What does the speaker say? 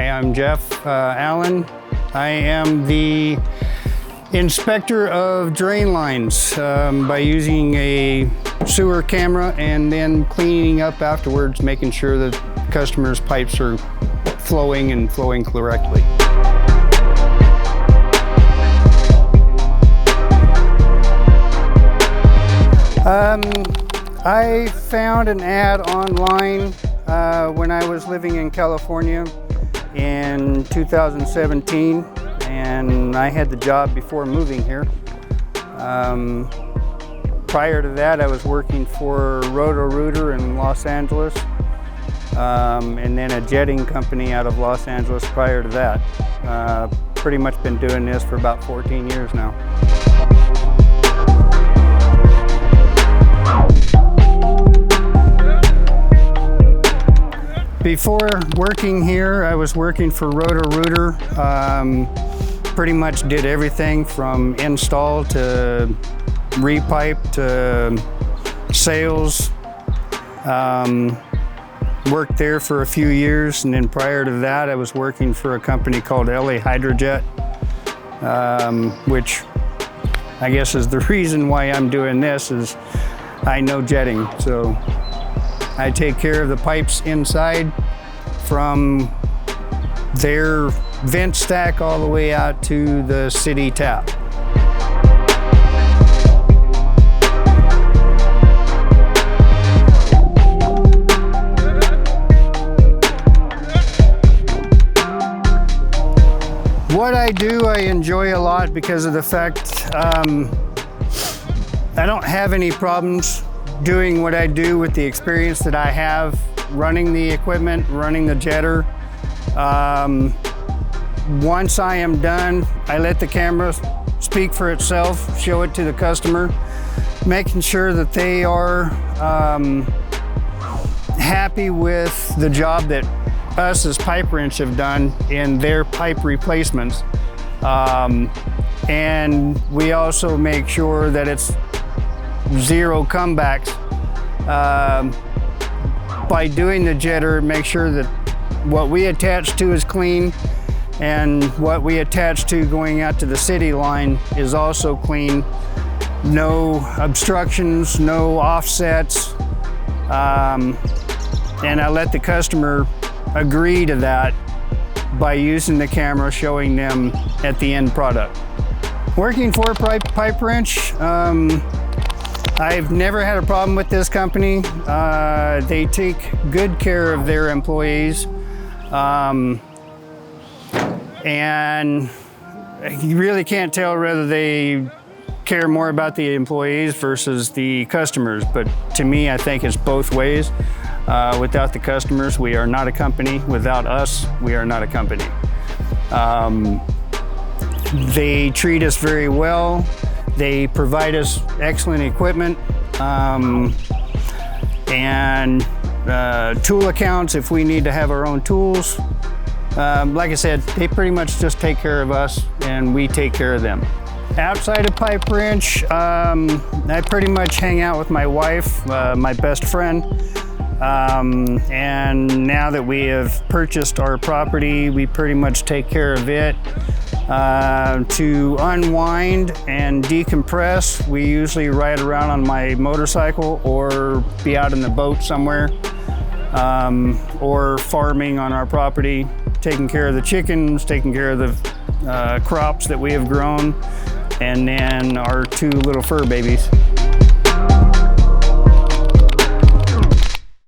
Hi, I'm Jeff Allen. I am the inspector of drain lines by using a sewer camera and then cleaning up afterwards, making sure that customers' pipes are flowing and flowing correctly. I found an ad online when I was living in California in 2017, and I had the job before moving here. Prior to that, I was working for Roto Rooter in Los Angeles, and then a jetting company out of Los Angeles prior to that. Pretty much been doing this for about 14 years now. Before working here, I was working for Roto Rooter. Pretty much did everything from install to repipe to sales. Worked there for a few years, and then prior to that I was working for a company called LA Hydrojet, which I guess is the reason why I'm doing this is I know jetting. So I take care of the pipes inside from their vent stack all the way out to the city tap. What I do, I enjoy a lot because of the fact I don't have any problems doing what I do with the experience that I have running the equipment, running the jetter. Once I am done, I let the camera speak for itself, show it to the customer, making sure that they are happy with the job that us as pipe wrench have done in their pipe replacements. And we also make sure that it's zero comebacks. By doing the jetter, make sure that what we attach to is clean and what we attach to going out to the city line is also clean. No obstructions, no offsets. And I let the customer agree to that by using the camera, showing them at the end product. Working for pipe wrench, I've never had a problem with this company. They take good care of their employees. And you really can't tell whether they care more about the employees versus the customers. But to me, I think it's both ways. Without the customers, we are not a company. Without us, we are not a company. They treat us very well. They provide us excellent equipment and tool accounts if we need to have our own tools. Like I said, they pretty much just take care of us and we take care of them. Outside of pipe wrench, I pretty much hang out with my wife, my best friend. And now that we have purchased our property, we pretty much take care of it. To unwind and decompress, we usually ride around on my motorcycle or be out in the boat somewhere, or farming on our property, taking care of the chickens, taking care of the crops that we have grown, and then our two little fur babies.